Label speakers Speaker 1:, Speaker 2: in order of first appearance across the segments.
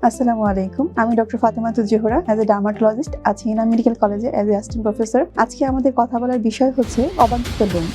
Speaker 1: আসসালামু আলাইকুম। আমি doctor Fatematuz Zohra as a dermatologist আছি ইনাম মেডিকেল কলেজে অ্যাজ এ অ্যাসিস্ট্যান্ট প্রফেসর। আজকে আমাদের কথা বলার বিষয় হচ্ছে অবাঞ্ছিত লোম।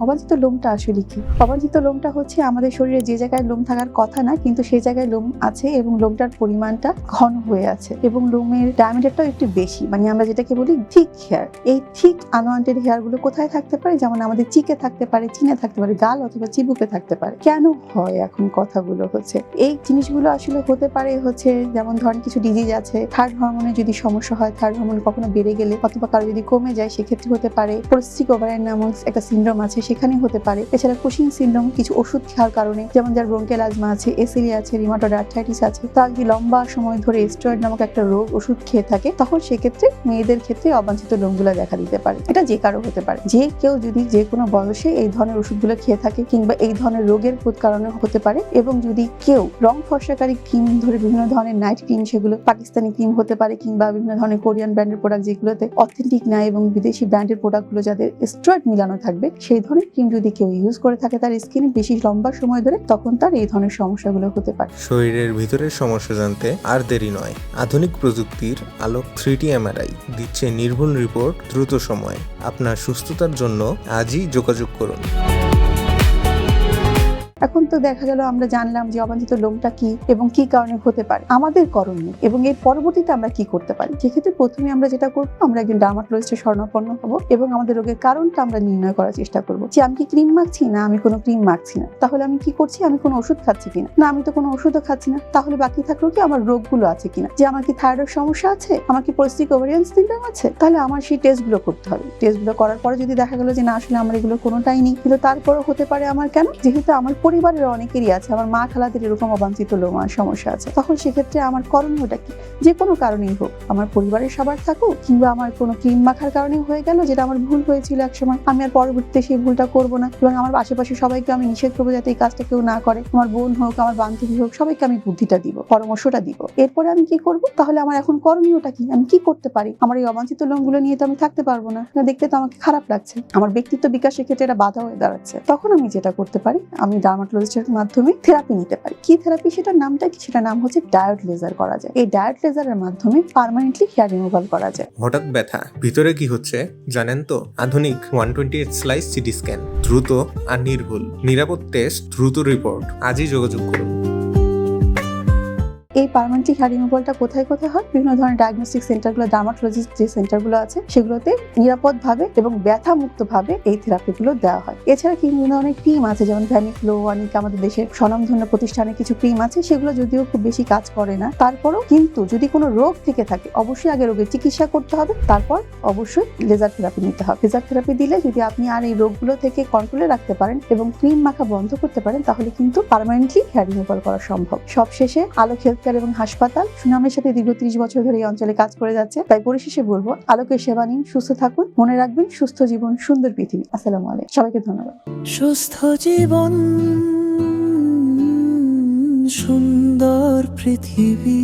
Speaker 1: অবাঞ্ছিত লোমটা আসলে কি? অবাঞ্ছিত লোমটা হচ্ছে আমাদের শরীরে যে জায়গায় লোম থাকার কথা না, কিন্তু সেই জায়গায় লোম আছে এবং লোমটার পরিমাণটা ঘন হয়ে আছে এবং লোমের ডায়ামিটারটাও একটু বেশি, মানে আমরা যেটাকে বলি থিক হেয়ার। এই থিক আনওয়ান্টেড হেয়ার গুলো কোথায় থাকতে পারে? যেমন আমাদের চিকে থাকতে পারে, চিনে থাকতে পারে, গাল অথবা চিবুকে থাকতে পারে। কেন হয় এখন কথাগুলো হচ্ছে এই জিনিসগুলো আসলে হতে পারে হচ্ছে যেমন ধরেন কিছু ডিজিজ আছে, থার্ড হরমোনের যদি সমস্যা হয়, থার্ড হরমোন কখনো বেড়ে গেলে অথবা কারো যদি কমে যায় সেক্ষেত্রে হতে পারে। পলিসিস্টিক ওভারিয়ান নামক একটা সিনড্রোম আছে, সেখানে হতে পারে। এছাড়া কুশিং সিনড্রোম কিছু ওষুধ খাওয়ার কারণে, যেমন যার ব্রঙ্কিয়াল আজমা আছে, এসিলি আছে, রিমাটয়েড আর্থ্রাইটিস আছে, তারা যদি লম্বা সময় ধরে স্টেরয়েড নামক একটা রোগ ওষুধ খেয়ে থাকে, তখন সেক্ষেত্রে মেয়েদের ক্ষেত্রে অবাঞ্ছিত লোমগুলো দেখা দিতে পারে। এটা যে কারো হতে পারে। যে কেউ যদি যে কোনো বয়সে এই ধরনের ওষুধগুলো খেয়ে থাকে কিংবা এই ধরনের রোগের কারণে হতে পারে, এবং যদি কেউ রং ফর্সাকারী ক্রিম ধরে বিভিন্ন ধরনের নাইট ক্রিম, সেগুলো পাকিস্তানি ক্রিম হতে পারে কিংবা বিভিন্ন ধরনের কোরিয়ান ব্র্যান্ডের প্রোডাক্ট যেগুলোতে অথেন্টিক না এবং বিদেশি ব্র্যান্ডের প্রোডাক্টগুলো যাদের স্টেরয়েড মিলানো থাকবে, সেই ধরনের ক্রিম যদি কেউ ইউজ করে থাকে তার স্কিনে বেশি লম্বা সময় ধরে, তখন তার এই ধরনের সমস্যাগুলো হতে পারে।
Speaker 2: শরীরের ভিতরের সমস্যা জানতে আর দেরি নয়। আধুনিক প্রযুক্তির আলোক 3D MRI দিচ্ছে নির্ভুল রিপোর্ট দ্রুত সময়ে। আপনার সুস্থতার জন্য আজই যোগাযোগ করুন।
Speaker 1: এখন তো দেখা গেল আমরা জানলাম যে অবাঞ্ছিত লোমটা কি এবং কি কারণে হতে পারে, আমাদের করণীয় এবং এর পরবর্তীতে আমরা কি করতে পারি। সেক্ষেত্রে প্রথমে আমরা যেটা করবো, আমরা একজন ডার্মাটোলজিস্টের শরণাপন্ন হবো এবং আমাদের রোগের কারণটা আমরা নির্ণয় করার চেষ্টা করবো যে আমি কি ক্রিম মাখছি না আমি কোনো ক্রিম মাখছি না, তাহলে আমি কি করছি, আমি কোনো ওষুধ খাচ্ছি কিনা, না আমি তো কোনো ওষুধও খাচ্ছি না, তাহলে বাকি থাকলো কি আমার রোগগুলো আছে কিনা, যে আমার কি থাইরয়েড সমস্যা আছে, আমার কি পলিসিস্টিক ওভারিয়ান সিনড্রোম আছে, তাহলে আমার সেই টেস্টগুলো করতে হবে। টেস্টগুলো করার পরে যদি দেখা গেল যে না আসলে আমার এগুলো কোনোটাই নেই, কিন্তু তারপরও হতে পারে আমার কেন, যেহেতু আমার পরিবারের অনেকেরই আছে, আমার মা খালাদের এরকম অবাঞ্ছিত লোম সমস্যা আছে, তখন সেক্ষেত্রে আমার করণীয়টা কি, যে কোনো কারণেই হোক, আমার পরিবারের সবার থাকুক কিংবা আমার কোনো ক্রিম মাখার কারণেই হয়ে গেল, যেটা আমার ভুল হয়েছিল একসময়, আমি আর পরবর্তীতে সেই ভুলটা করবো না এবং আমার আশেপাশে সবাইকে আমি নিষেধ করবো যাতে এই কাজটা কেউ না করে, আমার বোন হোক, আমার বান্ধবী হোক, সবাইকে আমি বুদ্ধিটা দিব, পরামর্শটা দিব। এরপরে আমি কি করব, তাহলে আমার এখন করণীয়টা কি, আমি কি করতে পারি। আমার এই অবাঞ্ছিত লোমগুলো নিয়ে তো আমি থাকতে পারবো না, দেখতে তো আমাকে খারাপ লাগছে, আমার ব্যক্তিত্ব বিকাশের ক্ষেত্রে এটা বাধা হয়ে দাঁড়াচ্ছে। তখন আমি যেটা করতে পারি, আমি ডার্মাটোলজিস্টের মাধ্যমে থেরাপি নিতে পারি। কি থেরাপি, সেটার নামটা কি, সেটার নাম হচ্ছে ডায়োড লেজার করা যায়। এই ডায়োড লেজারের মাধ্যমে পার্মানেন্টলি হেয়ার রিমুভাল করা যায়।
Speaker 2: হঠাৎ ব্যথা, ভিতরে কি হচ্ছে জানেন তো? আধুনিক 128 স্লাইস সিটি স্ক্যান, দ্রুত আর নির্ভুল, নিরাপদ টেস্ট, দ্রুত রিপোর্ট। আজই যোগাযোগ করুন।
Speaker 1: এই পার্মানেন্টলি হেয়ার রিমুভালটা কোথায় কোথায় হয়? বিভিন্ন ধরনের ডায়াগনস্টিক সেন্টারগুলো, ডার্মাটোলজিস্ট যে সেন্টারগুলো আছে, সেগুলোতে নিরাপদভাবে এবং ব্যথামুক্তভাবে এই থেরাপিগুলো দেওয়া হয়। এছাড়া বিভিন্ন ধরনের ক্রিম আছে, যেমন ভ্যামিফ্লো, অনেক আমাদের দেশের স্বনামধন্য প্রতিষ্ঠানে কিছু ক্রিম আছে, সেগুলো যদিও খুব বেশি কাজ করে না, তারপরও কিন্তু যদি কোনো রোগ থেকে থাকে অবশ্যই আগে রোগের চিকিৎসা করতে হবে, তারপর অবশ্যই লেজার থেরাপি নিতে হবে। লেজার থেরাপি দিলে যদি আপনি আর এই রোগগুলো থেকে কন্ট্রোলে রাখতে পারেন এবং ক্রিম মাখা বন্ধ করতে পারেন, তাহলে কিন্তু পার্মানেন্টলি হেয়ার রিমুভাল করা সম্ভব। সবশেষে আলোক হেলথ কেয়ার এবং হাসপাতাল সুনামের সাথে দীর্ঘ 30 বছর ধরে এই অঞ্চলে কাজ করে যাচ্ছে। তাই পরিশেষে বলবো, আলোকের সেবা নিন, সুস্থ থাকুন, মনে রাখবেন সুস্থ জীবন সুন্দর পৃথিবী। আসসালামু আলাইকুম, সবাইকে ধন্যবাদ।
Speaker 3: সুস্থ জীবন সুন্দর পৃথিবী।